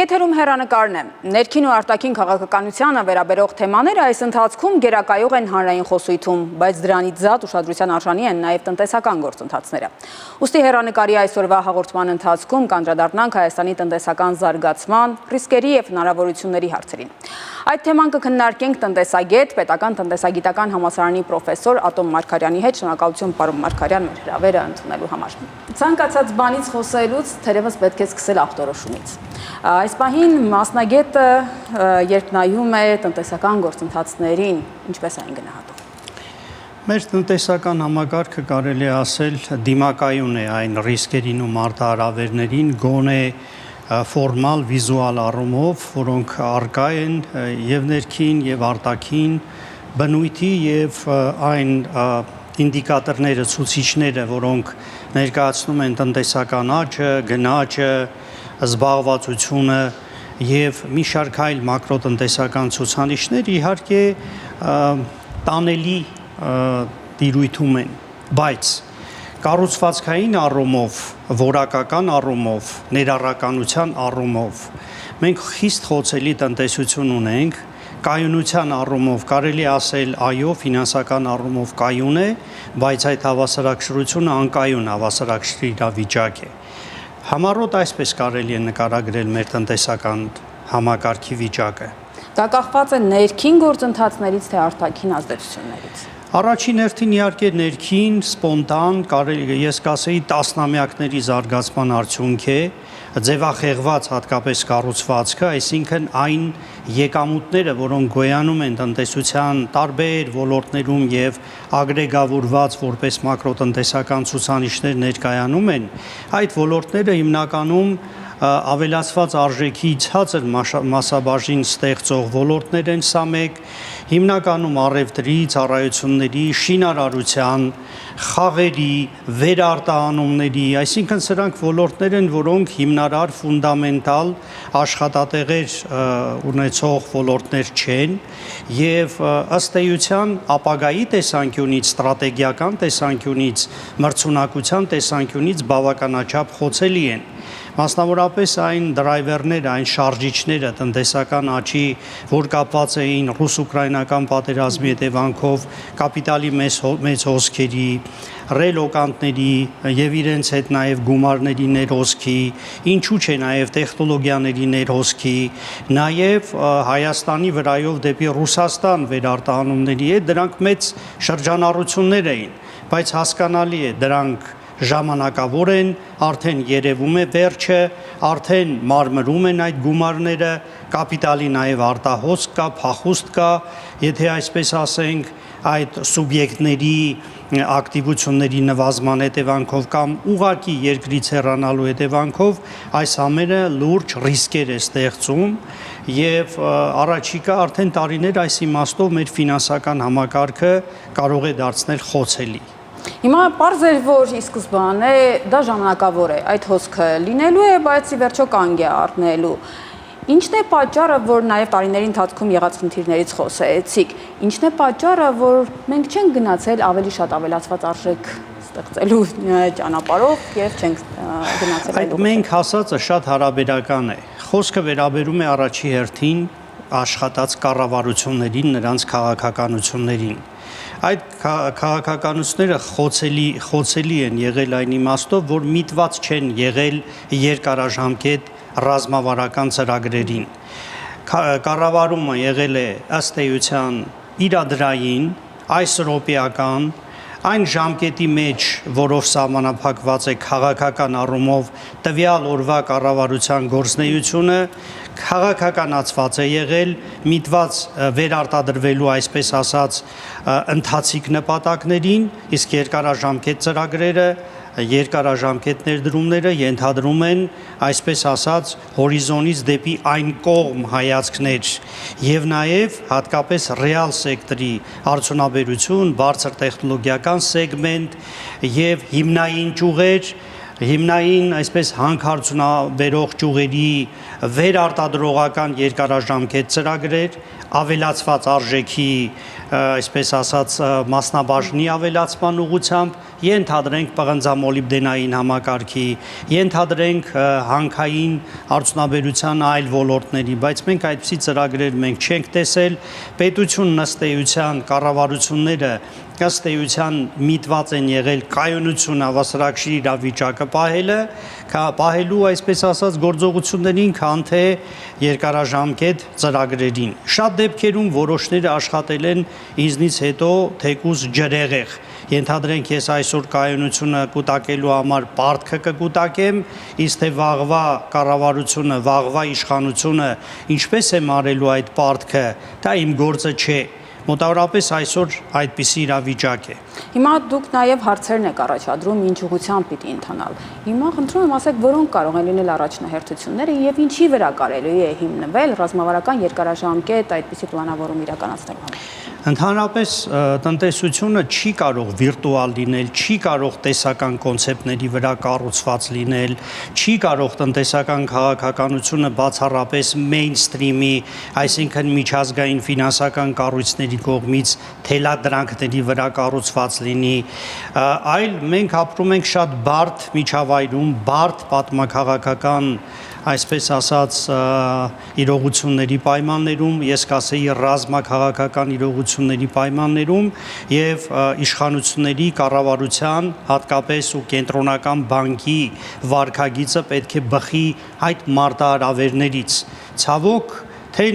Եթերում հեռանկարն է։ Ներքին ու արտաքին քաղաքականությանը վերաբերող թեմաները այս ընթացքում գերակայող են հանրային խոսույթում, բայց դրանից զատ ուշադրության արժանի են նաև տնտեսական գործընթացները։ Ուստի հեռանկարի այսօրվա հաղորդման ընթացքում կանդրադառնանք Հայաստանի տնտեսական զարգացման, ռիսկերի եւ հնարավորությունների հարցերին։ Այդ թեման կքննարկենք տնտեսագետ, պետական տնտեսագիտական համալսարանի պրոֆեսոր Ատոմ Մարգարյանի հետ։ Շնորհակալություն, պարոն Մարգարյան, մեր հրավերը ընդունելու համար։ Ցանկացած բանից խոսելուց թերևս պետք է սկսել ախտորոշումից։ Այս պահին մասնագետը երբ նայում է տնտեսական գործընթացներին, ինչպես այն գնահատում։ Մեր տնտեսական համակարգը կարելի է ասել դիմակայուն է այն ռիսկերին ու մարտահրավերներին, գոնե ֆորմալ, վիզուալ առումով, որոնք առկա են եւ ներքին եւ արտաքին բնույթի եւ այն ինդիկատորները, ցուցիչները, որոնք ներկայացնում են տնտեսական աճը, գնաճը, զբաղվածությունը եւ մի շարք այլ մակրոտնտեսական ցուցանիշներ իհարկե տանելի տիրույթում են, բայց կառուցվածքային առումով, որակական առումով, ներառականության առումով մենք խիստ խոցելի տնտեսություն ունենք, կայունության առումով կարելի ասել այո, ֆինանսական առումով կայուն է, բայց այդ հավասարակշռությունը անկայուն հավասարակշռի իրավիճակ է։ Համառոտ այսպես կարելի է նկարագրել մեր տնտեսական համակարգի վիճակը։ Դա կախված է ներքին գործընթացներից թե արտաքին ազդեցություններից։ Առաջին հերթին իհարկե ներքին, սպոնտան, ես կասեի տասնամյակների զարգացման արդյունք է, ձևախեղված հատկապես կառուցվածքը, այսինքն այն եկամուտները, որոնք գոյանում են տնտեսության տարբեր ոլորտներում եւ ագրեգավորված որպես մակրոտնտեսական ցուցանիշներ ներկայանում են, այդ ոլորտները հիմնականում ավելացված արժեքի ցածր մասաբաժին ստեղծող ոլորտներ են, սա մեկ, հիմնականում առևտրի, ծառայությունների, շինարարության, խաղերի, վերարտահանումների, այսինքն սրանք ոլորտներ են, որոնք հիմնարար ֆունդամենտալ աշխատատեղեր ունեցող ոլորտներ չեն եւ ըստ էության ապագայի տեսանկյունից, ստրատեգիական տեսանկյունից, մրցունակության տեսանկյունից բավականաչափ խոցելի են։ Մասնավորապես այն դրայվերները, այն շարժիչները տնտեսական աճի, որ կապված էին ռուս-ուկրաինական պատերազմի հետևանքով կապիտալի մեծ հոսքերի, ռելոկանտների եւ իրենց հետ նաեւ գումարների ներհոսքի, ինչու՞ չէ նաեւ տեխնոլոգիաների ներհոսքի, նաեւ Հայաստանի վրայով դեպի Ռուսաստան վերարտահանումների հետ դրանք մեծ շրջանառություններ էին, բայց հասկանալի է դրանք ժամանակավոր են, արդեն երևում է վերջը, արդեն մարմրում են այդ գումարները, կապիտալի նաև արտահոսք կա, փախուստ կա, եթե այսպես ասենք, այդ սուբյեկտների ակտիվությունների նվազման հետևանքով կամ ուղղակի երկրից հեռանալու հետևանքով այս ամենը լուրջ ռիսկեր է ստեղծում եւ առաջիկա արդեն տարիներ այս իմաստով մեր ֆինանսական համակարգը կարող է դարձնել խոցելի։ Հիմա պարզ էր, որ ի սկզբանե դա ժամանակավոր է, այդ հոսքը լինելու է, բայց ի վերջո կանգ է առնելու։ Ինչն է պատճառը, որ նաև տարիների ընթացքում եղած խնդիրներից խոսեցիք, ինչն է պատճառը, որ մենք չենք գնացել ավելի շատ ավելացված արժեք ստեղծելու ճանապարհով եւ չենք գնացել այդ մենք հասածը շատ հարաբերական է։ Խոսքը վերաբերում է առաջի հերթին աշխատած կառավարություններին, նրանց քաղաքականություններին։ Այդ քաղաքականությունները խոցելի են եղել այն իմաստով, որ միտված չեն եղել երկարաժամկետ ռազմավարական ծրագրերին։ Կառավարումը եղել է ըստ էության իրադրային, այսրոպեական, այն ժամկետի մեջ, որով սահմանափակված է քաղաքական առումով տվյալ օրվա կառավարության գործունեությունը, քաղաքականացված է եղել, միտված վերարտադրվելու այսպես ասած ընթացիկ նպատակներին, իսկ երկարաժամկետ ծրագրերը, երկարաժամկետ ներդրումները ենթադրում են այսպես ասած հորիզոնից դեպի այն կողմ հայացքներ եւ նաեւ հատկապես ռեալ սեկտորի արդյունաբերություն, բարձր տեխնոլոգիական սեգմենտ եւ հիմնային ճյուղեր հիմնային այսպես հանքարդյունաբերող ճյուղերի վերարտադրողական երկարաժամկետ ծրագրեր, ավելացված արժեքի, այսպես ասած, մասնաբաժնի ավելացման ուղղությամբ, ենթադրենք պղնձամոլիբդենային համակարգի, ենթադրենք հանքային արդյունաբերության այլ ոլորտների, բայց մենք այդպիսի ծրագրեր մենք չենք տեսել, պետությունն ըստ էության կառավարությունները ըստ էության միտված են եղել կայունություն հավասարակշռի իրավիճակը պահելու այսպես ասած գործողություններին, քան թե երկարաժամկետ ծրագրերին։ Շատ դեպքերում որոշները աշխատել են ինձնից հետո թեկուզ ջրեղեղ։ Ենթադրենք ես այսօր կայունությունը կուտակելու համար պարտքը կկուտակեմ, իսկ թե վաղվա կառավարությունը, վաղվա իշխանությունը ինչպես է մարելու այդ պարտքը, դա իմ գործը չէ։ Մոտավորապես այսօր այդպիսի իրավիճակ է։ Հիմա դուք նաև հարցերն եք առաջադրում ինչ ուղղությամբ պիտի ընթանալ։ Հիմա խնդրում եմ ասեք, որոնք կարող են լինել առաջնահերթությունները եւ ինչի վրա կարելի է հիմնվել ռազմավարական երկարաժամկետ այդպիսի պլանավորում իրականացնելու համար։ Ընդհանրապես տնտեսությունը չի կարող վիրտուալ լինել, չի կարող տեսական կոնցեպտների վրա կառուցված լինել, չի կարող տնտեսական քաղաքականությունը բացառապես մեյնսթրիմի, այսինքն միջազգային ֆինանսական կառույցների կողմից թելադրանքների վրա կառուցված լինի, այլ մենք ապրում ենք շատ բարդ միջավայրում, բարդ պատմաքաղաքական այսպես ասած իրողությունների պայմաններում, ես կասեի ռազմաքաղաքական իրողությունների պայմաններում եւ իշխանությունների կառավարության, հատկապես ու կենտրոնական բանկի վարկագիծը պետք է բխի այդ մարտահրավերներից։ Ցավոք, թե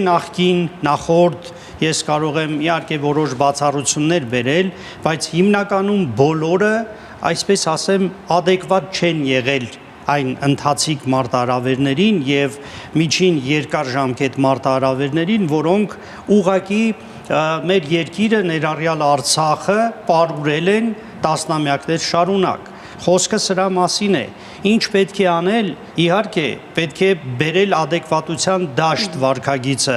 նախորդ ես կարող եմ իհարկե որոշ բացառություններ բերել, բայց հիմնականում բոլորը, այսպես ասեմ, adekvat չեն եղել այն ընթացիկ մարտահրավերներին եւ միջին երկար ժամկետ մարտահրավերներին, որոնք ուղղակի մեր երկիրը ներառյալ Արցախը պարուրել են տասնամյակներ շարունակ։ Խոսքը սրա մասին է։ Ինչ պետք է անել, իհարկե, պետք է բերել adekvatության դաշտ վարկագիծը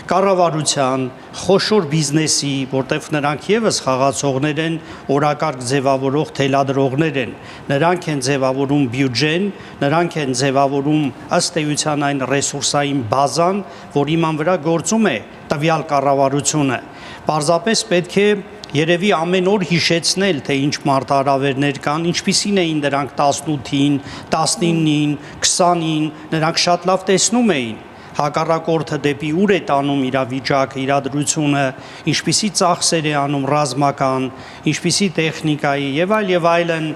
կառավարության, խոշոր բիզնեսի, որտեղ նրանք եւս խաղացողներ են, օրակարգ ձևավորող թելադրողներ են, նրանք են ձևավորում բյուջեն, նրանք են ձևավորում ըստ էության այն ռեսուրսային բազան, որի ման վրա գործում է տվյալ կառավարությունը։ Պարզապես պետք է երևի ամեն օր հիշեցնել, թե ինչ մարտահրավերներ կան, ինչպիսին էին դրանք 18-ին, 19-ին, 20-ին, նրանք շատ լավ տեսնում էին հակառակորդը դեպի ուր է տանում իրավիճակը, իրադրությունը, ինչպիսի ծախսեր է անում ռազմական, ինչպիսի տեխնիկայի եւ այլն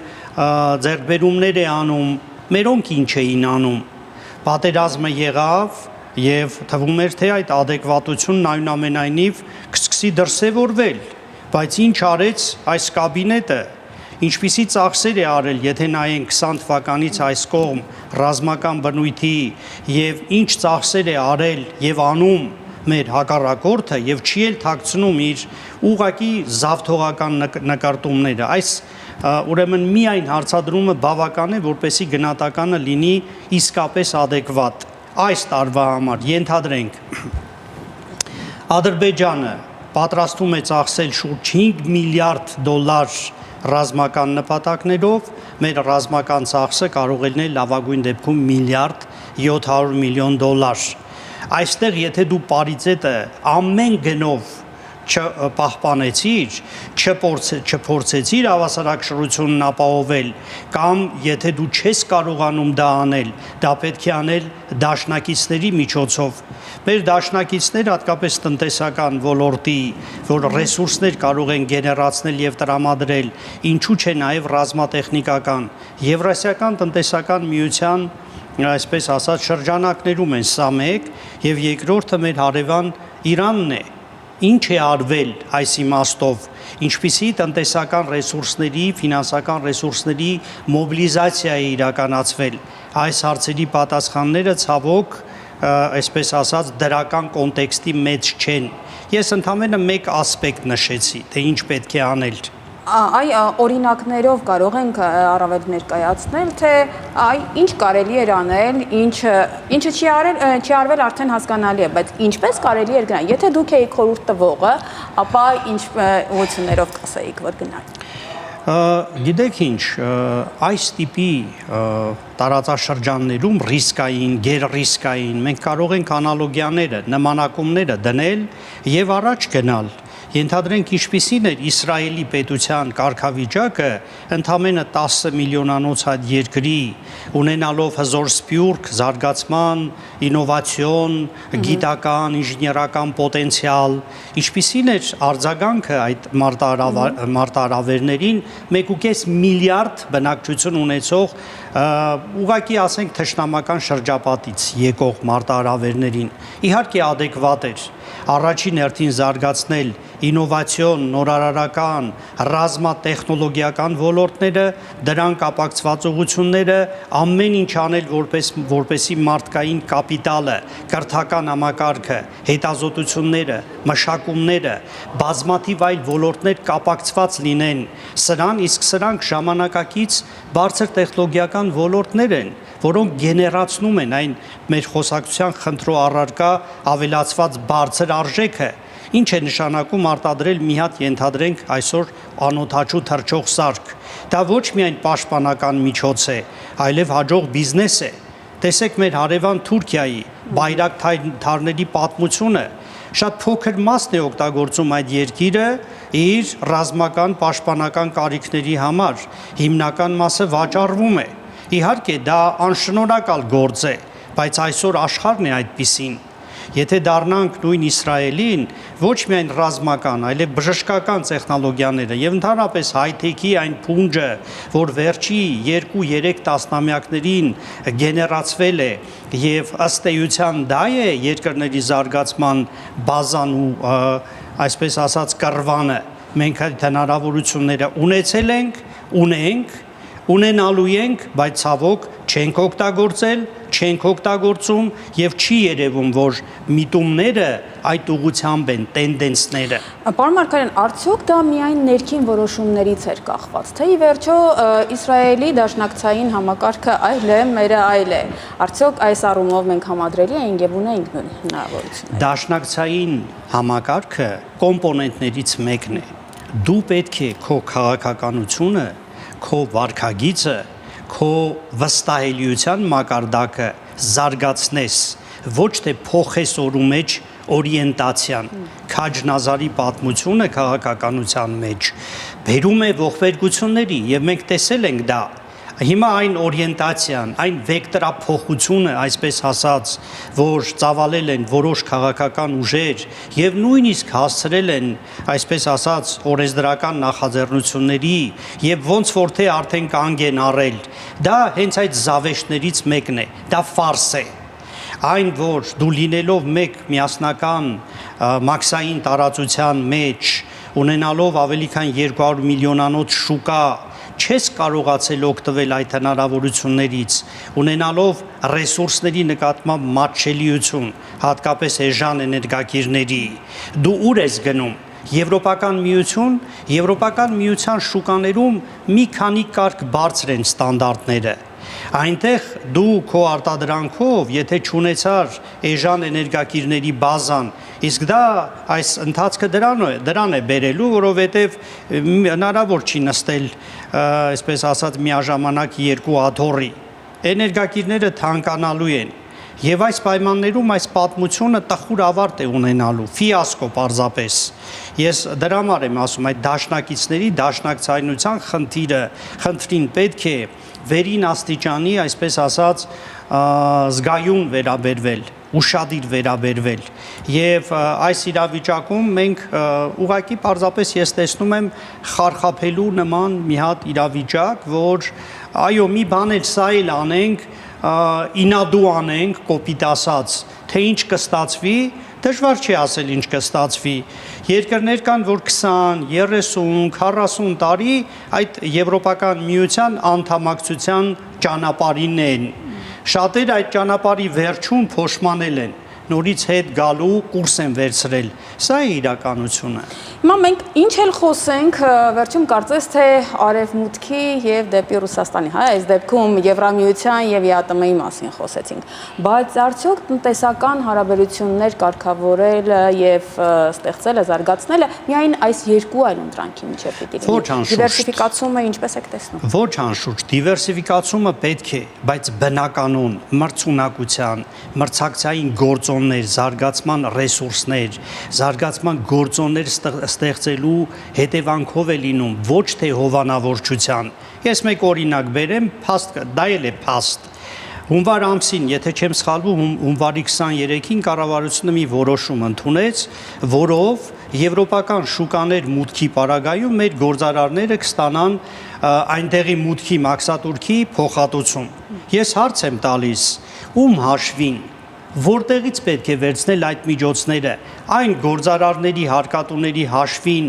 ձեռքբերումներ է անում, մերոնք ինչ էին անում։ Պատերազմը եղավ եւ թվում էր, թե այդ adekvatությունն այնուամենայնիվ կսկսի դրսեւորվել, բայց ինչ արեց այս կաբինետը, ինչպիսի ծախսեր է արել, եթե նայենք 20 թվականից այս կողմ ռազմական բնույթի եւ ինչ ծախսեր է արել եւ անում մեր հակառակորդը եւ չի էլ թաքցնում իր ուղակի զավթողական նկարտումները։ Այս ուրեմն միայն հարցադրումը բավական է, որպեսզի գնահատականը լինի իսկապես adekvat։ Այս տարվա համար ենթադրենք Ադրբեջանը պատրաստում է ծախսել շուրջ 5 միլիարդ դոլար ռազմական նպատակներով, մեր ռազմական ծախսը կարող է լինել լավագույն դեպքում միլիարդ 700 միլիոն դոլար։ Այստեղ եթե դու պարիզետը ամեն գնով չպահպանեցիր, չփորձեցիր հավասարակշռությունն ապահովել, կամ եթե դու չես կարողանում դա անել, դա պետք է անել դաշնակիցների միջոցով։ Մեր դաշնակիցները հատկապես տնտեսական ոլորտի, որ ռեսուրսներ կարող են գեներացնել եւ տրամադրել, ինչու՞ չէ նաեւ ռազմատեխնիկական, Եվրասիական տնտեսական միության այսպես ասած շրջանակներում են սա մեկ եւ երկրորդը մեր հարևան Իրանն է։ Ինչ է արվել այս իմաստով, ինչպիսի տնտեսական ռեսուրսների, ֆինանսական ռեսուրսների մոբիլիզացիա է իրականացվել։ Այս հարցերի պատասխանները ցավոք, այսպես ասած, դրական կոնտեքստի մեջ չեն։ Ես ընդամենը մեկ ասպեկտ նշեցի, թե ինչ պետք է անել։ Այ օրինակներով կարող ենք առավել ներկայացնել, թե ինչ կարելի էր անել, ինչը չի արվել արդեն հասկանալի է, բայց ինչպես կարելի էր գնալ։ Եթե դուք էիք խորհուրդ տվողը, ապա ինչ ուղղություններով կասեիք, որ գնալ։ Գիտեք ինչ, այս տիպի տարածաշրջաններում ռիսկային, գերռիսկային մենք կարող ենք անալոգիաները, նմանակումները դնել եւ առաջ գնալ։ Ենթադրենք ինչպիսին էր Իսրայելի պետության կարգավիճակը ընդամենը 10 միլիոնանոց այդ երկրի ունենալով հզոր սփյուռք, զարգացման, ինովացիոն, գիտական, ինժեներական պոտենցիալ, ինչպիսին էր արձագանքը այդ մարտահրավերներին 1.5 միլիարդ բնակչություն ունեցող ուղղակի ասենք թշնամական շրջապատից եկող մարտահրավերներին։ Իհարկե adekvat էր առաջին հերթին զարգացնել ինովացիոն, նորարարական, ռազմատեխնոլոգիական ոլորտները, դրան կապակցված ուղղությունները, ամեն ինչ անել որպեսի մարդկային կապիտալը, կրթական համակարգը, հետազոտությունները, մշակումները, բազմաթիվ այլ ոլորտներ կապակցված լինեն սրան, իսկ սրանք ժամանակակից բարձր տեխնոլոգիական ոլորտներ են, որոնք գեներացնում են այն մեր խոսակցության խնդրո առարկա ավելացված բարձր արժեքը, ինչ է նշանակում արտադրել մի հատ ենթադրենք այսօր անօթաչու թռչող սարք։ Դա ոչ միայն պաշտպանական միջոց է, այլև հաջող բիզնես է։ Տեսեք մեր հարևան Թուրքիայի բայրակթարների պատմությունը, շատ փոքր մասն է օգտագործում այդ երկիրը իր ռազմական պաշտպանական կարիքների համար, հիմնական մասը վաճառվում է։ Իհարկե դա անշնորհակալ գործ է, բայց այսօր աշխարհն է այդպիսին։ Եթե դառնանք նույն Իսրայելին, ոչ միայն ռազմական, այլև բժշկական տեխնոլոգիաները եւ ընդհանրապես հայ-թեքի այն փունջը, որ վերջի 2-3 տասնամյակներին գեներացվել է եւ ըստ էության դա է երկրների զարգացման բազան ու այսպես ասած կռվանը, մենք այդ հնարավորությունները ունեցել ենք, ունենք, ունենալու ենք, բայց ցավոք չենք օգտագործել, չենք օգտագործում եւ չի երևում, որ միտումները այդ ուղղությամբ են, տենդենսները։ Պարոն Մարգարյան, արդյոք դա միայն ներքին որոշումներից էր կախված, թե ի վերջո Իսրայելի դաշնակցային համակարգը այլ է, մերը այլ է։ Արդյոք այս առումով մենք համադրելի ենք եւ ունենք նույն հնարավորությունները։ Դաշնակցային համակարգը կոմպոնենտներից մեկն է։ Դու պետք է քո քաղաքականությունը, քո վարքագիծը, քո վստահելիության մակարդակը զարգացնես, ոչ թե փոխես օրու մեջ օրիենտացիան, քաջնազարի պատմությունը քաղաքականության մեջ բերում է ողբերգությունների եւ մենք տեսել ենք դա։ Հիմա այն օրիենտացիան, այն վեկտորափոխությունը, այսպես ասած, որ ծավալել են որոշ քաղաքական ուժեր եւ նույնիսկ հասցրել են, այսպես ասած, օրենսդրական նախաձեռնությունների եւ ոնց որ թե արդեն կանգ են առել, դա հենց այդ զավեշտներից մեկն է, դա ֆարս է։ Այն որ դու լինելով մեկ միասնական մաքսային տարածության մեջ, ունենալով ավելի քան 200 միլիոնանոց շուկա, չես կարողացել օգտվել այդ հնարավորություններից, ունենալով ռեսուրսների նկատմամբ մատչելիություն, հատկապես էժան էներգակիրների, դու ուր ես գնում։ Եվրոպական միության շուկաներում մի քանի կարգ բարձր են ստանդարտները։ Այնտեղ դու քո արտադրանքով, եթե չունեցար էժան էներգակիրների բազան, իսկ դա այս ընթացքը դրան է բերելու, որովհետև հնարավոր չի նստել, այսպես ասած, միաժամանակ երկու աթոռի։ Էներգակիրները թանկանալու են։ Եվ այս պայմաններում այս պատմությունը տխուր ավարտ է ունենալու, ֆիասկո պարզապես։ Ես դրա համար եմ ասում, այդ դաշնակիցների դաշնակցայնության խնդրին պետք է վերին աստիճանի, այսպես ասած, զգայուն վերաբերվել, ուշադիր վերաբերվել։ Եվ այս իրավիճակում մենք ուղղակի պարզապես ես տեսնում եմ խարխափելու նման մի հատ իրավիճակ, որ այո, մի բան էլ սա էլ անենք, ինադու անենք, կոպիտ ասած, թե ինչ կստացվի, դժվար չի ասել ինչ կստացվի։ Երկրներ կան, որ 20, 30, 40 տարի այդ Եվրոպական միության անդամակցության ճանապարհին են։ Շատերը այդ ճանապարհի վերջում փոշմանել են։ նորից հետ գալու կուրս են վերցրել։ Սա է իրականությունը։ Հիմա մենք ինչ էլ խոսենք, վերջում կարծես թե Արևմուտքի եւ դեպի Ռուսաստանի, հա, այս դեպքում Եվրամիության եւ ԵԱՏՄ-ի մասին խոսեցինք, բայց արդյոք տնտեսական հարաբերություններ կարգավորել եւ ստեղծելը, զարգացնելը միայն այս երկու այլ ընտրանքի միջև պիտի լինի։ Դիվերսիֆիկացումը ինչպես եք տեսնում։ Ոչ անշուշտ, դիվերսիֆիկացումը պետք է, բայց բնականon, մրցունակության, մրցակցային գործոններ, զարգացման ռեսուրսներ, զարգացման գործոններ ստեղծելու հետևանքով է լինում ոչ թե հովանավորչության։ Ես մեկ օրինակ բերեմ, դա էլ է փաստ։ Հունվար ամսին, եթե չեմ սխալվում, հունվարի 23-ին կառավարությունը մի որոշում ընդունեց, որով եվրոպական շուկաներ մուտքի պարագայում մեր գործարարները կստանան այնտեղի մուտքի մաքսատուրքի փոխհատուցում։ Ես հարց եմ տալիս, ում հաշվին, որտեղից պետք է վերցնել այդ միջոցները, այն գործարարների հարկատուների հաշվին,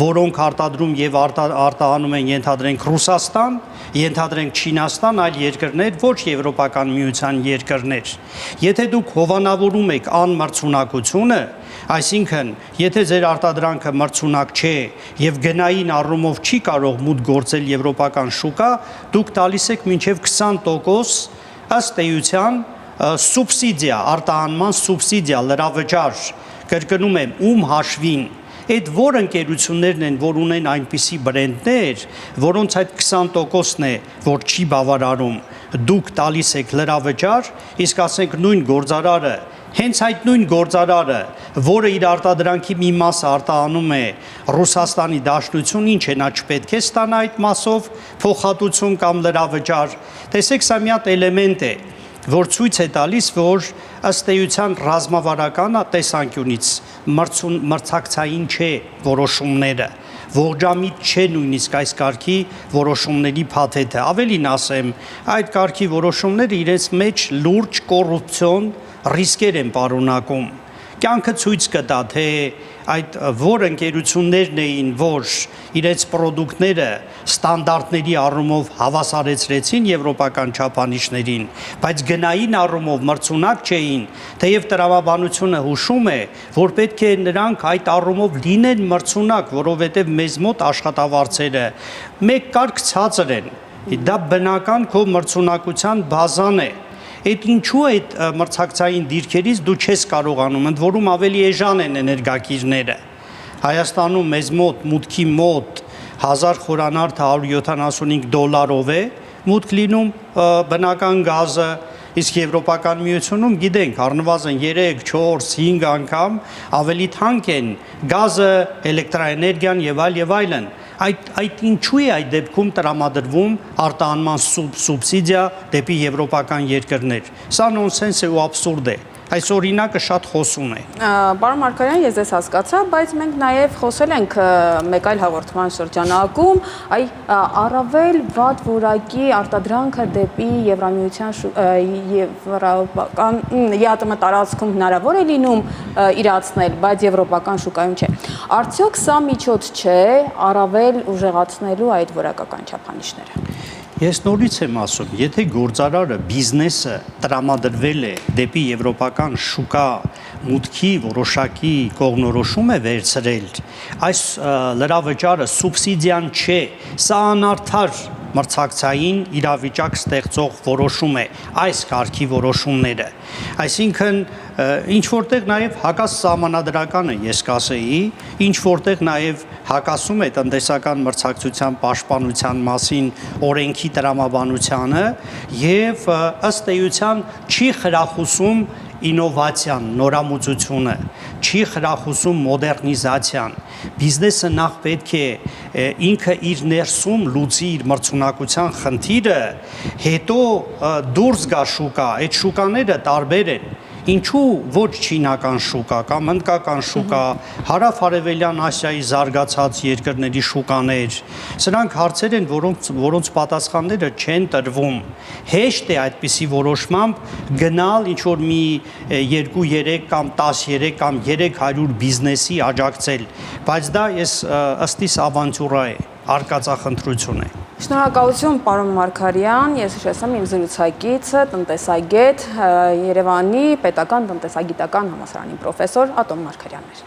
որոնք արտադրում եւ արտահանում են, ենթադրենք Ռուսաստան, ենթադրենք Չինաստան, այլ երկրներ, ոչ Եվրոպական միության երկրներ։ Եթե դուք հովանավորում եք անմրցունակությունը, այսինքն, եթե ձեր արտադրանքը մրցունակ չէ եւ գնային առումով չի կարող մուտք գործել եվրոպական շուկա, դուք տալիս եք մինչեւ 20% ըստ էության սուբսիդիա, արտահանման սուբսիդիա, լրավճար, կրկնում եմ, ում հաշվին, այդ որ ընկերություններն են, որ ունեն այնպիսի բրենդներ, որոնց այդ 20%-ն է, որ չի բավարարում, դուք տալիս եք լրավճար, իսկ ասենք նույն գործարարը, հենց այդ նույն գործարարը, որը իր արտադրանքի մի մասը արտահանում է Ռուսաստանի Դաշնություն, ինչ է նա չպետք է ստանա այդ մասով փոխհատուցում կամ լրավճար։ Տեսեք, սա մի հատ էլեմենտ է, որ ցույց է տալիս, որ ըստ էության ռազմավարական տեսանկյունից մրցակցային չէ որոշումները, ողջամիտ չէ նույնիսկ այս կարգի որոշումների փաթեթը։ Ավելին ասեմ, այդ կարգի որոշումները իրենց մեջ լուրջ կոռուպցիոն ռիսկեր են պարունակում։ Կյանքը ցույց կտա, թե այդ որ ընկերություններն էին, որ իրենց պրոդուկտները ստանդարտների առումով հավասարեցրեցին եվրոպական չափանիշներին, բայց գնային առումով մրցունակ չէին, թեև տրամաբանությունը հուշում է, որ պետք է նրանք այդ առումով լինեն մրցունակ, որովհետև մեզ մոտ աշխատավարձերը մեկ կարգ ցածր են, դա բնական քո մրցունակության բազան է։ Այդ ինչու այդ մրցակցային դիրքերից դու չես կարողանում, ընդ որում ավելի էժան են էներգակիրները։ Հայաստանում մեզ մոտ մուտքի մոտ 1000 խորանարդ $175 է, մուտք լինում բնական գազը, իսկ Եվրոպական միությունում գիտենք, առնվազն 3, 4, 5 անգամ ավելի թանկ են գազը, էլեկտրաէներգիան եւ այլն։ Այդ ինչու է այդ դեպքում տրամադրվում արտահանման սուբսիդիա դեպի եվրոպական երկրներ։ Սա նոնսենս է ու աբսուրդ է։ Այս օրինակը շատ խոսուն է։ Պարոն Մարգարյան, ես ձեզ հասկացա, բայց մենք նաև խոսել ենք մեկ այլ հաղորդման շրջանակում, առավել վատ որակի արտադրանքը դեպի Եվրամիության եվրոպական ԵԱՏՄ տարածքում հնարավոր է լինում իրացնել, բայց եվրոպական շուկայում չէ։ Արդյոք սա միջոց չէ առավել ուժեղացնելու այդ որակական չափանիշները։ Ես նորից եմ ասում, եթե գործարարը, բիզնեսը տրամադրվել է դեպի եվրոպական շուկա մուտքի որոշակի կողմնորոշում է վերցրել, այս լրավճարը սուբսիդիան չէ, սա անարդար մրցակցային իրավիճակ ստեղծող որոշում է, այս կարգի որոշումները։ Այսինքն ինչ որտեղ նաև հակաս սահմանադրականը ես կասեի, ինչ որտեղ նաև հակասում է տնտեսական մրցակցության պաշտպանության մասին օրենքի տրամաբանությանը եւ ըստ էության չի խրախուսում ինովացիան, նորամուծությունը, չի խրախուսում մոդեռնիզացիան։ Բիզնեսը նախ պետք է ինքը իր ներսում լուծի իր մրցունակության խնդիրը, հետո դուրս գա շուկա, այդ շուկաները տարբեր են։ Ինչու ոչ չինական շուկա կամ հնդկական շուկա, հարավ-արևելյան Ասիայի զարգացած երկրների շուկաներ, սրանք հարցեր են, որոնց պատասխանները չեն տրվում։ Հեշտ է այդպիսի որոշմամբ գնալ ինչ-որ մի 2-3 կամ 13 կամ 300 բիզնեսի աջակցել, բայց դա ըստիս ավանտյուրա է, արկածախնդրություն է։ Շնորհակալություն, պարոն Մարգարյան, ես հիշեցնում իմ զրուցակիցը, տնտեսագետ, Երևանի պետական տնտեսագիտական համալսարանի պրոֆեսոր Ատոմ Մարգարյանն էր։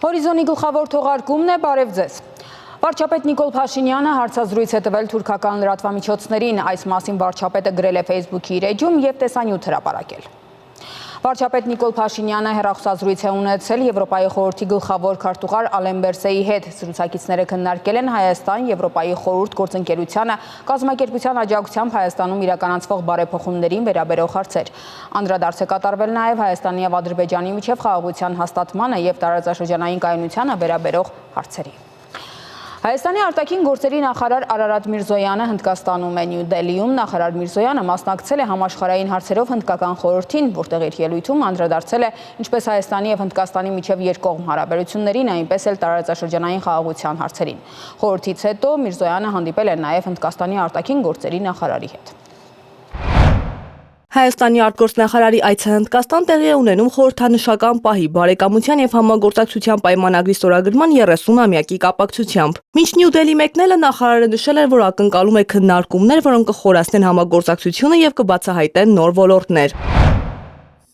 Հորիզոնի գլխավոր թողարկումն է, բարև ձեզ։ Վարչապետ Նիկոլ Փաշինյանը հարցազրույց է տվել թուրքական լրատվամիջոցներին, այս մասին վարչապետը գրել է Facebook-ի իր էջում և տեսանյութ հրապարակել։ Վարչապետ Նիկոլ Փաշինյանը հեռախոսազրույց է ունեցել Եվրոպայի խորհրդի գլխավոր քարտուղար Ալեն Բերսեի հետ։ Զրուցակիցները քննարկել են Հայաստան-Եվրոպայի խորհուրդ գործընկերությանը կազմակերպության աջակցությամբ Հայաստանում իրականացվող բարեփոխումներին վերաբերող հարցեր։ Անդրադարձ է կատարվել նաև Հայաստանի և Ադրբեջանի միջև խաղաղության հաստատմանը և տարածաշրջանային կայունությանը վերաբերող հարցերի։ Հայաստանի արտաքին գործերի նախարար Արարատ Միրզոյանը Հնդկաստանում է Նյու Դելիում։ Նախարար Միրզոյանը մասնակցել է համաշխարհային հարցերով հնդկական խորհրդին, որտեղ իր ելույթում անդրադարձել է ինչպես Հայաստանի և Հնդկաստանի միջև երկկողմ հարաբերություններին, այնպես էլ տարածաշրջանային խաղաղության հարցերին։ Խորհրդից հետո Միրզոյանը հանդիպել է նաև Հնդկաստանի արտաքին գործերի նախարարի հետ։ Հայաստանի արտգործնախարարի այցը Հնդկաստան տեղի է ունենում խորհրդանշական պահի բարեկամության և համագործակցության պայմանագրի ստորագրման 30-ամյակի կապակցությամբ։ Մինչ Նյու Դելհի մեկնելը նախարարը նշել էր, որ ակնկալում է քննարկումներ, որոնք կխորացնեն համագործակցությունը և կբացահայտեն նոր ոլորտներ։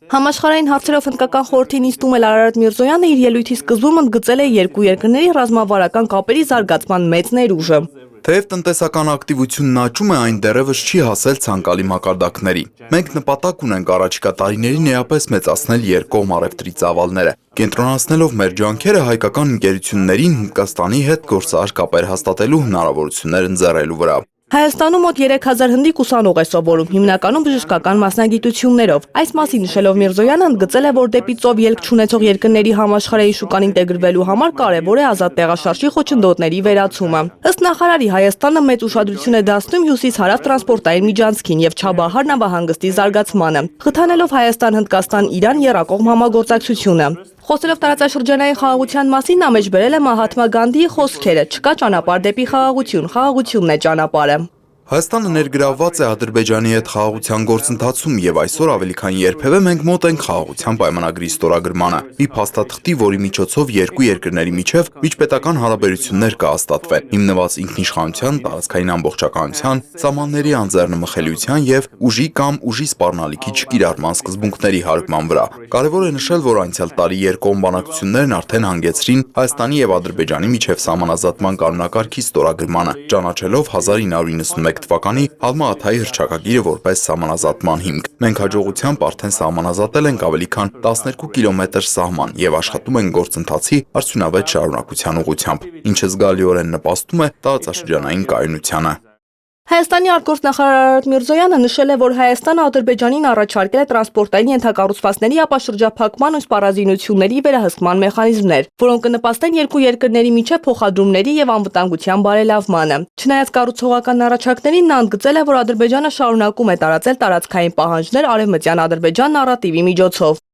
Համաշխարհային հարցերով հնդկական խորհրդի նիստում էլ Արարատ Միրզոյանը իր ելույթի սկզբում ընդգծել է երկու երկրների ռազմավարական կապերի զարգացման մեծ ներուժը։ Թեև տնտեսական ակտիվությունն աճում է, այն դեռևս չի հասել ցանկալի մակարդակների։ Մենք նպատակ ունենք առաջիկա տարիներին էապես մեծացնել երկկողմ առևտրի ծավալները, կենտրոնացնելով մեր ջանքերը հայկական ընկերություններին Հնդկաստանի հետ գործարար կապեր հաստատելու հնարավորություններ ընձեռելու վրա։ Հայաստանում մոտ 3000 հնդիկ ուսանող է սովորում, հիմնականում բժշկական մասնագիտություններով։ Այս մասին նշելով Միրզոյանը ընդգծել է, որ դեպի ծով ելք չունեցող երկրների համաշխարհային շուկան ինտեգրվելու համար կարևոր է ազատ տեղաշարժի խոչընդոտների վերացումը։ Ըստ նախարարի, Հայաստանը մեծ ուշադրություն է դարձնում հյուսիս-հարավ տրանսպորտային միջանցքին և Չաբահար նավահանգստի զարգացմանը, խթանելով Հայաստան-Հնդկաստան-Իրան եռակողմ համագործակցությունը։ Խոսելով տարածաշրջանային խաղաղության մասին, նա մեջ բերել է Մահաթմա Գանդիի խոսքերը. «Չկա ճանապարհ դեպի խաղաղություն, խաղաղությունն է ճանապարհը»։ Հայաստանը ներգրավված է Ադրբեջանի հետ խաղաղության գործընթացում եւ այսօր ավելի քան երբևէ մենք մոտ ենք խաղաղության պայմանագրի ստորագրմանը։ Մի փաստաթղթի, որի միջոցով երկու երկրների միջև միջպետական հարաբերություններ կհաստատվեն, հիմնված ինքնիշխանության, տարածքային ամբողջականության, սահմանների անձեռնմխելիության եւ ուժի կամ ուժի սպառնալիքի չկիրառման սկզբունքների հարգման վրա։ Կարևոր է նշել, որ անցյալ տարի երկկողմ բանակցություններն արդեն հանգեցրին Հայաստանի եւ Ադրբեջանի միջև սահմանազատման կանոնակարգի ստորագրմանը, ճանաչելով 1991 թվականի Ալմա-Աթայի հռչակագիրը որպես սահմանազատման հիմք։ Մենք հաջողությամբ արդեն սահմանազատել ենք ավելի քան 12 կիլոմետր սահման եւ աշխատում ենք գործընթացի արդյունավետ շարունակության ուղղությամբ, ինչը զգալիորեն նպաստում է տարածաշրջանային կայունությանը։ Հայաստանի արտգործնախարար Արարատ Միրզոյանը նշել է, որ Հայաստանը Ադրբեջանին առաջարկել է տրանսպորտային ենթակառուցվածքների ապաշրջափակման ու սպառազինությունների վերահսկման մեխանիզմներ, որոնք կնպաստեն երկու երկրների միջև փոխադրումների եւ անվտանգության բարելավմանը։ Չնայած կառուցողական առաջարկներին, նա ընդգծել է, որ Ադրբեջանը շարունակում է տարածել տարածքային պահանջներ արևմտյան Ադրբեջան նարատիվի միջոցով։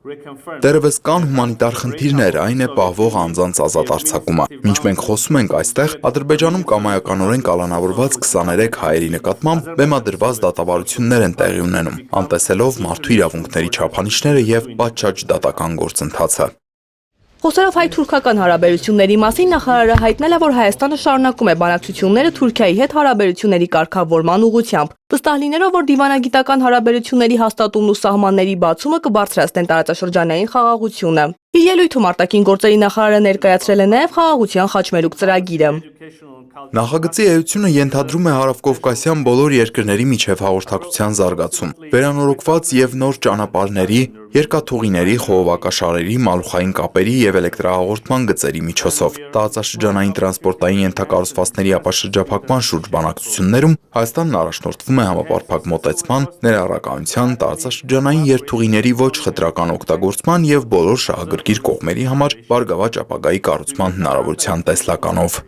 Դեռևս կան հումանիտար խնդիրներ, այն է պահվող անձանց ազատ արձակումը։ Մինչ մենք խոսում ենք այստեղ, Ադրբեջանում կամայականորեն կալանավորված 23 հայերի նկատմամբ բեմադրված դատավարություններ են տեղի ունենում, անտեսելով մարդու իրավունքների չափանիշները եւ պատշաճ դատական գործընթացը։ Խոսելով հայ-թուրքական հարաբերությունների մասին նախարարը հայտնել է, որ Հայաստանը շարունակում է բանակցությունները Թուրքիայի հետ հարաբերությունների կարգավորման ուղղությամբ։ Վստահ լինելով, որ դիվանագիտական հարաբերությունների հաստատումն ու սահմանների բացումը կբարձրացնեն տարածաշրջանային խաղաղությունը։ Իր ելույթում արտաքին գործերի նախարարը ներկայացրել է նաև խաղաղության խաչմերուկ ծրագիրը։ Նախագծի էությունը ենթադրում է հարավկովկասյան բոլոր երկրների միջև հաղորդակցության զարգացում, վերանորոգված եւ նոր ճանապարհների, երկաթուղիների, խողովակաշարերի, մալուխային կապերի եւ էլեկտրահաղորդման գծերի միջոցով։ Տարածաշրջանային տրանսպորտային ենթակառուցվածքների ապաշրջափակման շուրջ բանակցություններում Հայաստանն առաջնորդվում է համապարփակ մոտեցման, ներառականության, տարածաշրջանային երթուղիների ոչ խտրական օգտագործման եւ բոլոր շահագրգիռ կողմերի համար բարգավաճ ապագայի կառուցման հնարավորության տեսլականով։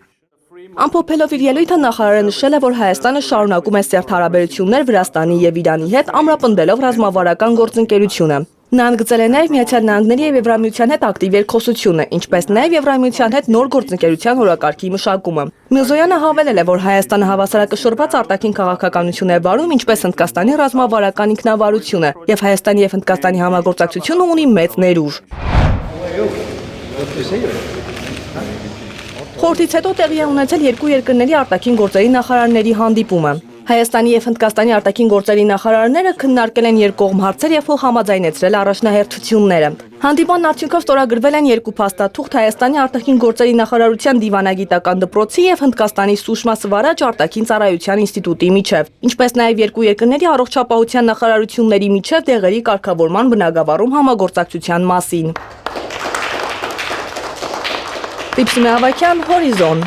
Ամփոփելով իր ելույթը նախարարը նշել է, որ Հայաստանը շարունակում է սերտ հարաբերություններ Վրաստանի եւ Իրանի հետ, ամրապնդելով ռազմավարական գործընկերությունը։ Նա ընդգծել է նաև Միացյալ Նահանգների եւ Եվրամիության հետ ակտիվ երկխոսությունը, ինչպես նաև Եվրամիության հետ նոր գործընկերության օրակարգի մշակումը։ Միրզոյանը հավելել է, որ Հայաստանը հավասարակշռված արտաքին քաղաքականություն է վարում, ինչպես Հնդկաստանի ռազմավարական ինքնավարությունը, եւ Հայաստանի եւ Հնդկաստանի համագործակցությունը ունի մեծ ներուժ։ Խորհրդից հետո տեղի է ունեցել երկու երկրների արտաքին գործերի նախարարների հանդիպումը։ Հայաստանի եւ Հնդկաստանի արտաքին գործերի նախարարները քննարկել են երկկողմ հարցեր եւ փոխհամաձայնեցրել առաջնահերթությունները։ Հանդիպանն արդյունքով ստորագրվել են երկու փաստաթուղթ Հայաստանի արտաքին գործերի նախարարության դիվանագիտական դպրոցի եւ Հնդկաստանի Սուշմա Սվարաջ արտաքին ծառայության ինստիտուտի միջև, ինչպես նաեւ երկու երկրների առողջապահության նախարարությունների միջև դեղերի կարգավորման բնագավառում համագործակցության մասին։ Տիպսիմե Ավակյան, Հորիզոն։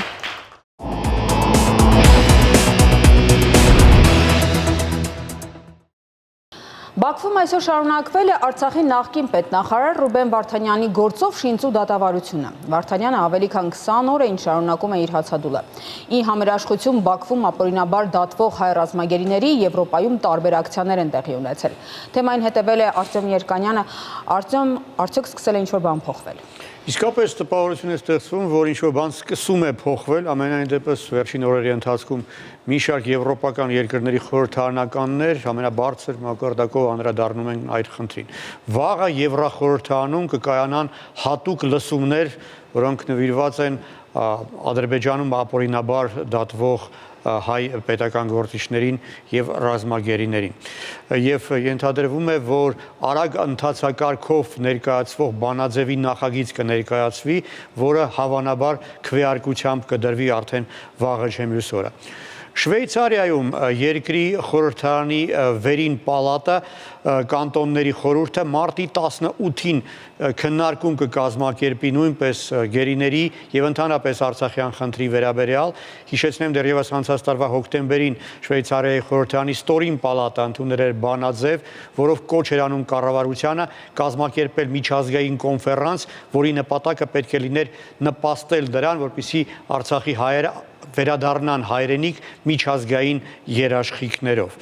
Բաքվում այսօր շարունակվել է Արցախի նախկին պետնախարար Ռուբեն Վարդանյանի գործով շինծու դատավարությունը։ Վարդանյանը ավելի քան 20 օր է ինչ շարունակում է իր հացադուլը։ Ի համերաշխություն Բաքվում ապօրինաբար դատվող հայ ռազմագերիների Եվրոպայում տարբեր ակցիաներ են տեղի ունեցել։ Թեմային հետևել է Արտյոմ Երկանյանը։ Արտյոմ, արդյոք սկսել է ինչ-որ բան փոխվել։ Իսկապես տպավորություն է ստեղծվում, որ ինչ-որ բան սկսում է փոխվել, ամենայն դեպս վերջին օրերի ընթացքում մի շարք եվրոպական երկրների խորհրդարանականներ ամենաբարձր մակարդակով անդրադառնում են այդ խնդրին։ Վաղը Եվրախորհրդարանում կկայանան հատուկ լսումներ, որոնք նվիրված են Ադրբեջանում ապօրինաբար դատվող հայ պետական գործիչներին եւ ռազմագերիներին։ Եվ ենթադրվում է, որ արագ ընթացակարգով ներկայացվող բանաձևի նախագիծ կներկայացվի, որը հավանաբար քվեարկությամբ կդրվի արդեն վաղը չեմ մյուս օրը։ Շվեյցարիայում երկրի խորհրդարանի վերին պալատը կանտոնների խորհուրդը մարտի 18-ին քննարկում կկազմակերպի նույնպես գերիների եւ ընդհանրապես Արցախյան խնդրի վերաբերյալ։ Հիշեցնեմ, դեռևս անցած տարվա հոկտեմբերին Շվեյցարիայի խորհրդարանի ստորին պալատը ընդունել էր բանաձև, որով կոչ էր անում կառավարությանը կազմակերպել միջազգային կոնֆերանս, որի նպատակը պետք է լիներ նպաստել դրան, որպեսզի Արցախի հայերը վերադառնան հայրենիք միջազգային երաշխիքներով։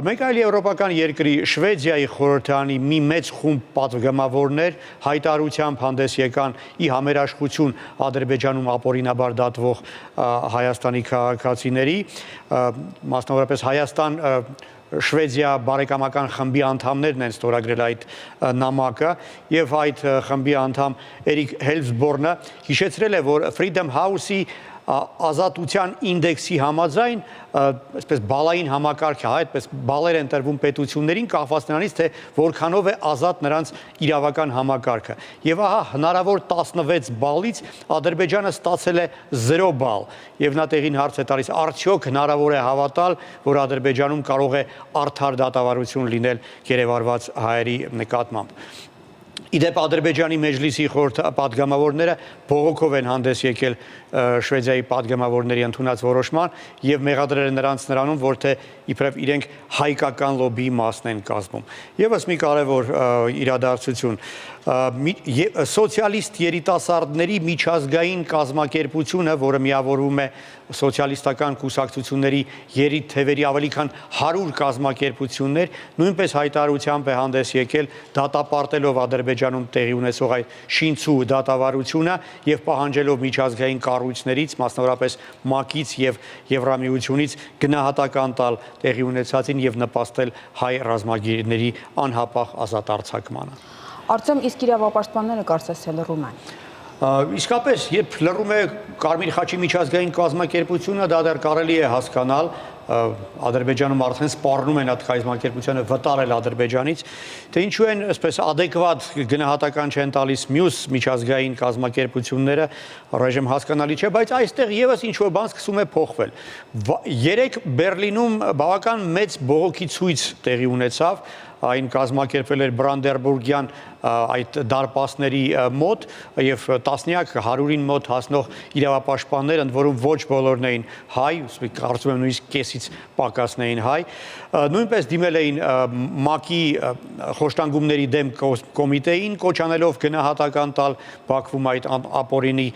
Մեկ այլ եվրոպական երկրի Շվեդիայի խորհրդարանի մի մեծ խումբ պատգամավորներ հայտարարությամբ հանդես եկան ի համերաշխություն Ադրբեջանում ապօրինաբար դատվող Հայաստանի քաղաքացիների, մասնավորապես Հայաստան Շվեդիա բարեկամական խմբի անդամներն են ստորագրել այդ նամակը եւ այդ խմբի անդամ Էրիկ Հելսբորնը հիշեցրել է, որ Freedom House-ի ազատության ինդեքսի համաձայն, այսպես բալային համակարգ է, այդպես բալեր են տրվում պետություններին կախված նրանից, թե որքանով է ազատ նրանց իրավական համակարգը։ Եվ ահա հնարավոր 16 բալից Ադրբեջանը ստացել է 0 բալ։ Եվ նա տեղին հարց է տալիս, արդյոք հնարավոր է հավատալ, որ Ադրբեջանում կարող է արդար դատավարություն լինել գերեվարված հայերի նկատմամբ։ Իդեպ Ադրբեջանի մեջլիսի պատգամավորները բողոքով են հանդես եկել Շվեդիայի պատգամավորների ընդունած որոշման եւ մեղադրել են նրանց նրանում, որ թե իբրև իրենք հայկական լոբիի մասն են կազմում։ Եվս մի կարևոր իրադարձություն սոցիալիստ երիտասարդների միջազգային կազմակերպությունը, որը միավորվում է սոցիալիստական կուսակցությունների երիտթևերի ավելի քան 100 կազմակերպություններ, նույնպես հայտարարությամբ է հանդես եկել դատապարտելով Ադրբեջանում տեղի ունեցող այդ շինծու դատավարությունը եւ պահանջելով միջազգային կառույցներից, մասնավորապես ՄԱԿ-ից եւ Եվրամիությունից գնահատական տալ տեղի ունեցածին եւ նպաստել հայ ռազմագերիների անհապաղ ազատ արձակմանը։ Արտյոմ, իսկ իրավապաշտպանները կարծես թե լռում են։ Իսկապես, երբ լռում է Կարմիր խաչի միջազգային կազմակերպությունը, դա դեռ կարելի է հասկանալ, Ադրբեջանում արդեն սպառնում են այդ կազմակերպությանը վտարել Ադրբեջանից, թե ինչու են այսպես adekvat գնահատական չեն տալիս մյուս միջազգային կազմակերպությունները, ռեժիմ հասկանալի չէ, բայց այստեղ եւս ինչ-որ բան սկսում է փոխվել։ Երեք Բերլինում բավական մեծ բողոքի ցույց տեղի ունեցավ, այն կազմակերպվել էր Բրանդերբուրգյան այդ դարպասների մոտ եւ տասնյակ 100-ին մոտ հասնող իրավապաշտպաններ, ընդ որում ոչ բոլորն էին հայ, կարծում եմ նույնիսկ կեսից պակասն էին հայ, նույնպես դիմել էին ՄԱԿ-ի խոշտանգումների դեմ կոմիտեին, կոչ անելով գնահատական տալ Բաքվում այդ ապօրինի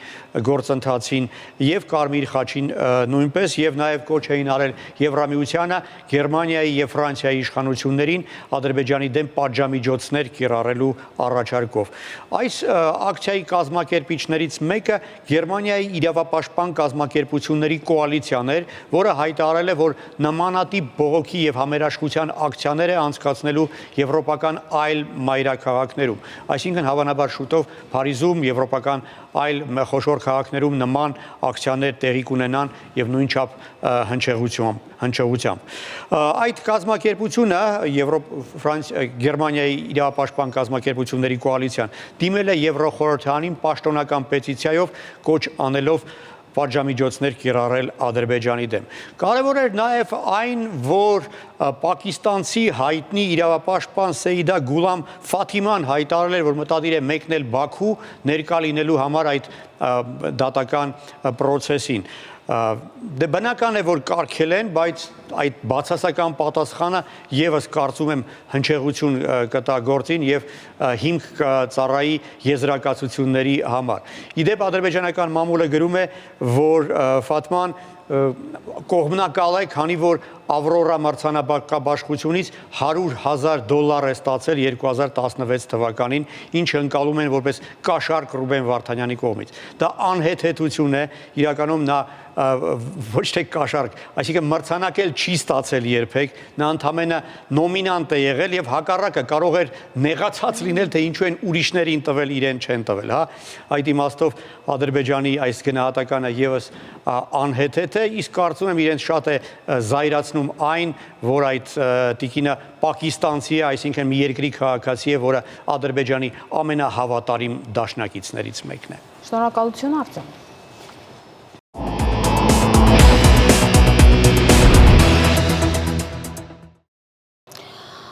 գործընթացին եւ Կարմիր խաչին նույնպես եւ նաեւ կոչ էին արել Եվրամիությանը, Գերմանիայի եւ Ֆրանսիայի իշխանություններին Ադրբեջանի դեմ պատժամիջոցներ կիրառելու առաջարկով։ Այս ակցիայի կազմակերպիչներից մեկը Գերմանիայի իրավապաշտպան կազմակերպությունների կոալիցիան էր, որը հայտարարել է, որ նմանատիպ բողոքի եւ համերաշխության ակցիաներ է անցկացնելու եվրոպական այլ մայրաքաղաքներում։ Այսինքն հավանաբար շուտով Փարիզում, եվրոպական այլ խոշոր քաղաքներում նման ակցիաներ տեղի կունենան եւ նույնչափ հնչեղությամբ։ Այդ կազմակերպությունը Գերմանիայի իրավապաշտպան կազմակերպությունների կոալիցիան դիմել է Եվրոխորհրդանին պաշտոնական պետիցիայով կոչ անելով պատժամիջոցներ կիրառել Ադրբեջանի դեմ։ Կարևոր էր նաև այն, որ պակիստանցի հայտնի իրավապաշտպան Սեիդա Գուլամ Ֆաթիման հայտարարել էր, որ մտադիր է մեկնել Բաքու ներկա լինելու համար այդ դատական պրոցեսին։ Դե բնական է, որ կարգել են, բայց այդ բացասական պատասխանը եւս կարծում եմ հնչեղություն կտա գործին եւ հիմք կծառայի եզրակացությունների համար։ Իդեպ ադրբեջանական մամուլը գրում է, որ Ֆաթման կողմնակալ է, քանի որ Ավրորա մրցանակաբաշխությունից $100,000 է ստացել 2016 թվականին, ինչը ընկալում են որպես կաշառք Ռուբեն Վարդանյանի կողմից։ Դա անհեթեթություն է, իրականում նա ոչ թե կաշառք, այսինքն մրցանակ էլ չի ստացել երբեք, նա ընդամենը նոմինանտ է եղել եւ հակառակը կարող էր նեղացած լինել, թե ինչու են ուրիշներին տվել, իրեն չեն տվել, հա։ Այդ իմաստով Ադրբեջանի այս գնահատականը եւս անհեթեթ է, իսկ կարծում եմ իրենց շատ է զայրացնում այն, որ այդ տիկինը պակիստանցի է, այսինքն մի երկրի քաղաքացի է, որը Ադրբեջանի ամենահավատարիմ դաշնակիցներից մեկն է։ Շնորհակալություն Արտեմ։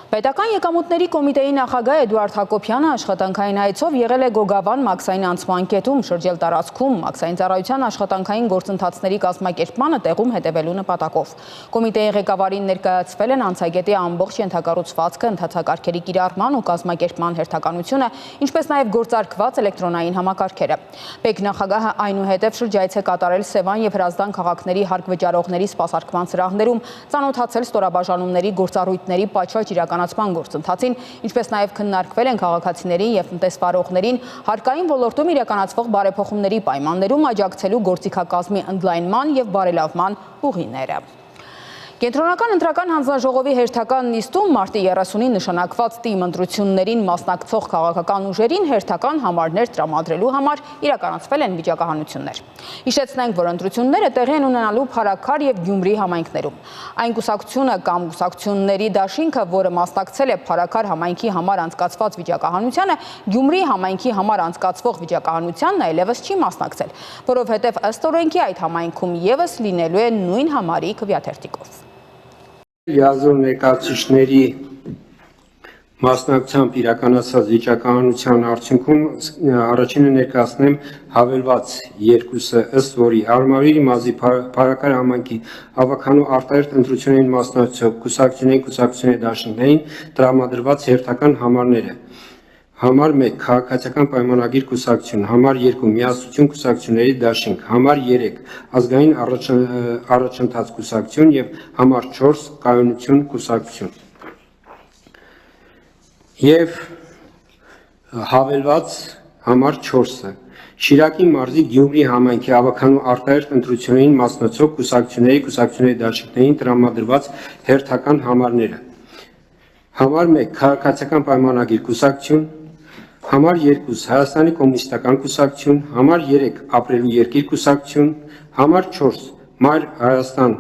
Պետական եկամուտների կոմիտեի նախագահ Էդուարդ Հակոբյանը աշխատանքային այցով եղել է Գոգավան մաքսային անցման կետում, շրջել տարածքում, մաքսային ծառայության աշխատանքային գործընթացների կազմակերպմանը տեղում հետևելու նպատակով։ Կոմիտեի ղեկավարին ներկայացվել են անցագետի ամբողջ ենթակառուցվածքը, ընթացակարգերի կիրառման ու կազմակերպման հերթականությունը, ինչպես նաև գործարկված էլեկտրոնային համակարգերը։ Պետնախագահը այնուհետև շրջայց է կատարել Սևան եւ Հրազդան քաղաքների հարկվճարողների սպասարկման սրահներում, ծանոթացել ստորաբաժանումների գործառույթների պատշաճ իրականացման գործընթացին, ինչպես նաև քննարկվել են քաղաքացիներին եւ տնտեսվարողներին հարկային ոլորտում իրականացվող բարեփոխումների պայմաններում աջակցելու գործիքակազմի ընդլայնման եւ բարելավման ուղիները։ Կենտրոնական ընտրական հանձնաժողովի հերթական նիստում մարտի 30-ին նշանակված թիմ ընտրություններին մասնակցող քաղաքական ուժերին հերթական համարներ տրամադրելու համար իրականացվել են վիճակահանություններ։ Հիշեցնենք, որ ընտրությունները տեղի են ունենալու Փարաքար եւ Գյումրի համայնքներում։ Այն կուսակցությունը կամ կուսակցությունների դաշինքը, որը մասնակցել է Փարաքար համայնքի համար անցկացված վիճակահանությանը, Գյումրի համայնքի համար անցկացվող վիճակահանությանն այլևս չի մասնակցել, որովհետեւ ըստ օրենքի այդ համայնքում եւս լինելու է նույն համարի քվեաթերթիկով։ Լիազոր ներկայացուցիչների մասնակցությամբ իրականացված վիճակահանության արդյունքում առաջինը ներկայացնեմ հավելված երկուսը, ըստ որի Արմավիրի մարզի Փարաքար համայնքի ավականու արտահերթ ընտրություններին մասնակցող կուսակցությունների դաշինքներին տրամադրված հերթական համարները։ Համար 1 քաղաքացիական պայմանագիր կուսակցություն, համար 2 միասնություն կուսակցությունների դաշինք, համար 3 ազգային առաջընթաց կուսակցություն եւ համար 4 կայունություն կուսակցություն։ Եվ հավելված համար 4-ը Շիրակի մարզի Գյումրի համայնքի ավականու արտահերթ ընտրություններին մասնակցող կուսակցությունների դաշինքներին տրամադրված հերթական համարները։ Համար 1 քաղաքացիական պայմանագիր կուսակցություն, Համար 2 Հայաստանի կոմունիստական կուսակցություն, համար 3 ապրելու երկիր կուսակցություն, համար 4 Մայր Հայաստան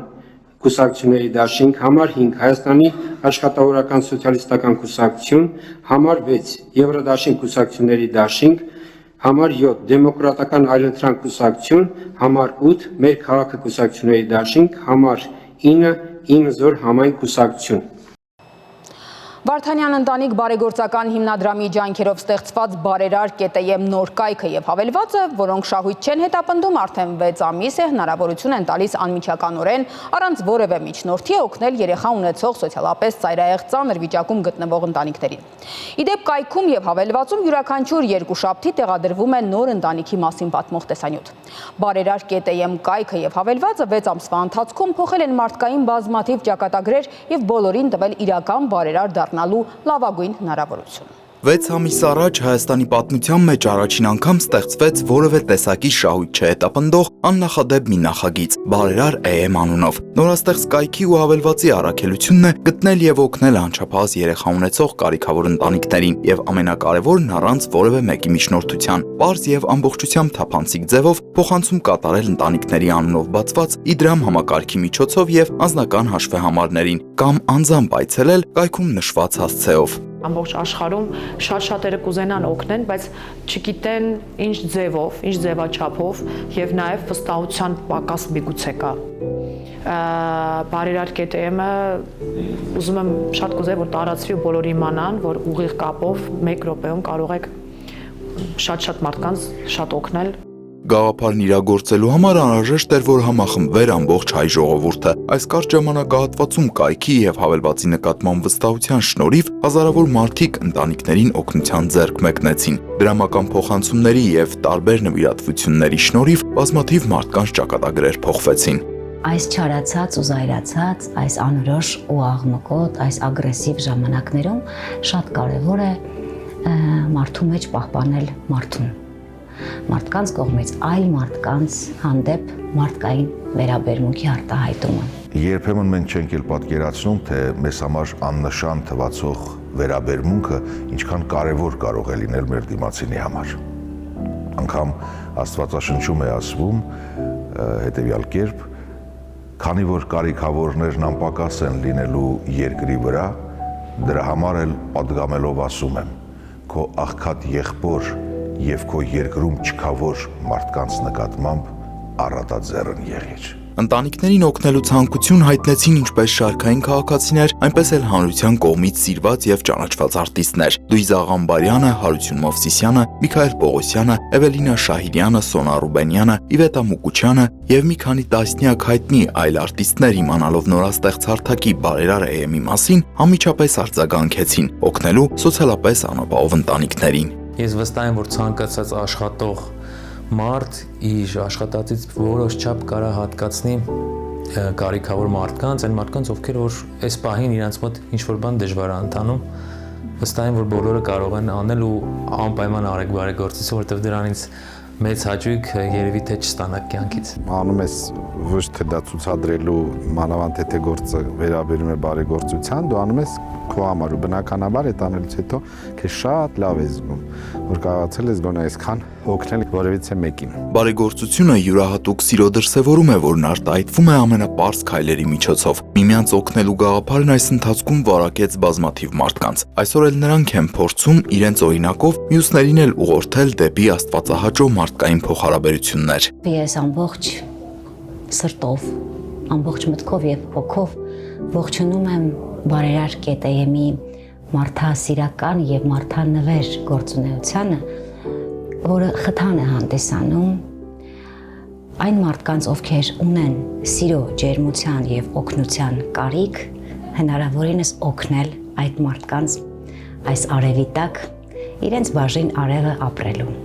կուսակցությունների դաշինք, համար 5 Հայաստանի աշխատավորական սոցիալիստական կուսակցություն, համար 6 Եվրոդաշինք կուսակցությունների դաշինք, համար 7 Դեմոկրատական այլընտրանք կուսակցություն, համար 8 Մեր քաղաքը կուսակցությունների դաշինք, համար 9 Իմ զոր համայն կուսակցություն։ Վարդանյան ընտանիք բարեգործական հիմնադրամի ջանքերով ստեղծված բարերար ԿՏԵՄ նոր կայքը եւ հավելվածը, որոնք շահույթ չեն հետապնդում, արդեն 6 ամիս է հնարավորություն են տալիս անմիջականորեն առանց որևէ միջնորդի օգնել երեխա ունեցող սոցիալապես ծայրահեղ ծանր վիճակում գտնվող ընտանիքներին։ Իդեպ կայքում եւ հավելվածում յուրաքանչյուր երկուշաբթի տեղադրվում է նոր ընտանիքի մասին պատմող տեսանյութ։ Բարերար ԿՏԵՄ կայքը եւ հավելվածը 6 ամսվա ընթացքում փոխել են մարդկային բազմաթիվ ճակատագրեր եւ բոլորին տվել իրական բարերար դառնալու լավագույն հնարավորություն։ 6 ամիս առաջ Հայաստանի պատմության մեջ առաջին անգամ ստեղծվեց որևէ տեսակի շահույթ չհետապնդող աննախադեպ մի նախագիծ՝ բարերար ԷՄ անունով։ Նորաստեղծ կայքի ու հավելվածի առաքելությունն է գտնել եւ օգնել անչափահաս երեխա ունեցող կարիքավոր ընտանիքներին եւ ամենակարևորն առանց որևէ մեկի միջնորդության, պարզ եւ ամբողջությամբ թափանցիկ ձևով փոխանցում կատարել ընտանիքների անունով բացված Իդրամ համակարգի միջոցով եւ անձնական հաշվեհամարներին կամ անձամբ այցելել կայքում նշված հասցեով։ Ամբողջ աշխարհում շատ-շատերը կուզենան օգնեն, բայց չգիտեն ինչ ձևով, ինչ ձևաչափով եւ նաեւ վստահության պակաս միգուցե կա։ Բարերար ԿՏԵՄ-ը ուզում եմ շատ կուզեի, որ տարածվի ու բոլորը իմանան, որ ուղիղ կապով 1 րոպեում կարող եք շատ մարդկանց շատ օգնել։ Գաղափարն իրագործելու համար անհրաժեշտ էր, որ համախմբվեր ամբողջ հայ ժողովուրդը։ Այս կարճ ժամանակահատվածում կայքի եւ հավելվածի նկատմամբ վստահության շնորհիվ հազարավոր մարդիկ ընտանիքներին օգնության ձեռք մեկնեցին։ Դրամական փոխանցումների եւ տարբեր նվիրատվությունների շնորհիվ բազմաթիվ մարդկանց ճակատագրեր փոխվեցին։ Այս չարացած ու զայրացած, այս անորոշ ու աղմկոտ, այս ագրեսիվ ժամանակներում շատ կարևոր է մարդու մեջ պահպանել մարդուն։ Մարդկանց կողմից այլ մարդկանց հանդեպ մարդկային վերաբերմունքի արտահայտումը։ Երբեմն մենք չենք էլ պատկերացնում, թե մեզ համար աննշան թվացող վերաբերմունքը ինչքան կարևոր կարող է լինել մեր դիմացինի համար։ Անգամ Աստվածաշնչում է ասվում հետևյալ կերպ. քանի որ կարիքավորներն անպակաս են լինելու երկրի վրա, դրա համար էլ պատգամելով ասում եմ, քո աղքատ եղբոր եւ քո երկրում չքավոր մարդկանց նկատմամբ առատաձեռն եղիր։ Ընտանիքներին օգնելու ցանկություն հայտնեցին ինչպես շարքային քաղաքացիներ, այնպես էլ հանրության կողմից սիրված եւ ճանաչված արտիստներ՝ Լուիզա Աղամբարյանը, Հարություն Մովսիսյանը, Միքայել Պողոսյանը, Էվելինա Շահիրյանը, Սոնա Ռուբենյանը, Իվետա Մուկուչյանը եւ մի քանի տասնյակ հայտնի այլ արտիստներ իմանալով նորաստեղծ հարթակի բարերար ԵՄ-ի մասին անմիջապես արձագանքեցին, օգնելու սոցիալապես անապահով ընտանիքներին։ Ես վստահ եմ, որ ցանկացած աշխատող մարդ իր աշխատածից որոշ չափ կարա հատկացնի կարիքավոր մարդկանց, այն մարդկանց, ովքեր որ այս պահին իրենց մոտ ինչ-որ բան դժվար է ընթանում, վստահ եմ, որ բոլորը կարող են անել ու անպայման արեք բարեգործություն, որովհետև դրանից մեծ հաճույք երևի թե չստանաք կյանքից։ Անում ես ոչ թե դա ցուցադրելու մանավանդ թե գործը վերաբերում է բարեգործության, դու անում ես քո համար ու բնականաբար այդ անելուց հետո քեզ շատ լավ ես զգում, որ կարողացել ես գոնե այսքան օգնել որևիցե մեկին։ Բարեգործությունը յուրահատուկ սիրո դրսևորում է, որն արտահայտվում է ամենապարզ քայլերի միջոցով։ Միմյանց օգնելու գաղափարն այս ընթացքում վարակեց բազմաթիվ մարդկանց։ Այսօր էլ նրանք են փորձում իրենց օրինակով մյուսներին էլ ուղղորդել դեպի աստվածահաճո մարդկային փոխհարաբերություններ։ Ես ամբողջ սրտով, ամբողջ մտքով եւ հոգով ողջունում եմ բարերար ԿՏԵՄ-ի մարդասիրական եւ մարդանվեր գործունեությանը, որը խթան է հանդիսանում այն մարդկանց, ովքեր ունեն սիրո, ջերմության եւ օգնության կարիք, հնարավորինս օգնել այդ մարդկանց այս արևի տակ իրենց բաժին արևը ապրելու։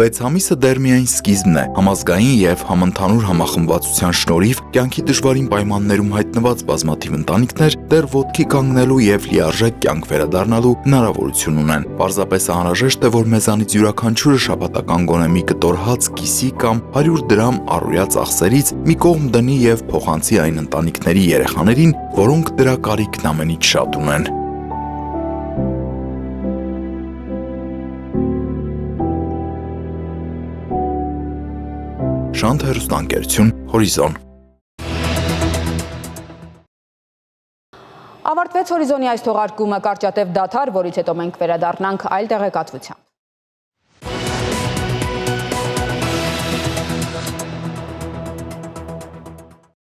6 ամիսը դեռ միայն սկիզբն է։ Համազգային եւ համընդհանուր համախմբվածության շնորհիվ կյանքի դժվարին պայմաններում հայտնված բազմաթիվ ընտանիքներ դեռ ոտքի կանգնելու եւ լիարժեք կյանք վերադառնալու հնարավորություն ունեն։ Պարզապես անհրաժեշտ է, որ մեզանից յուրաքանչյուրը շաբաթական գոնե մի կտոր հաց, կիսի կամ 100 դրամ առօրյա ծախսերից մի կողմ դնի եւ փոխանցի այն ընտանիքների երեխաներին, որոնք դրա կարիքն ամենից շատ ունեն։ Շանթ հեռուստաընկերություն Հորիզոն։ Ավարտվեց Հորիզոնի այս թողարկումը կարճատև դադար, որից հետո մենք վերադառնանք այլ տեղեկատվությամբ։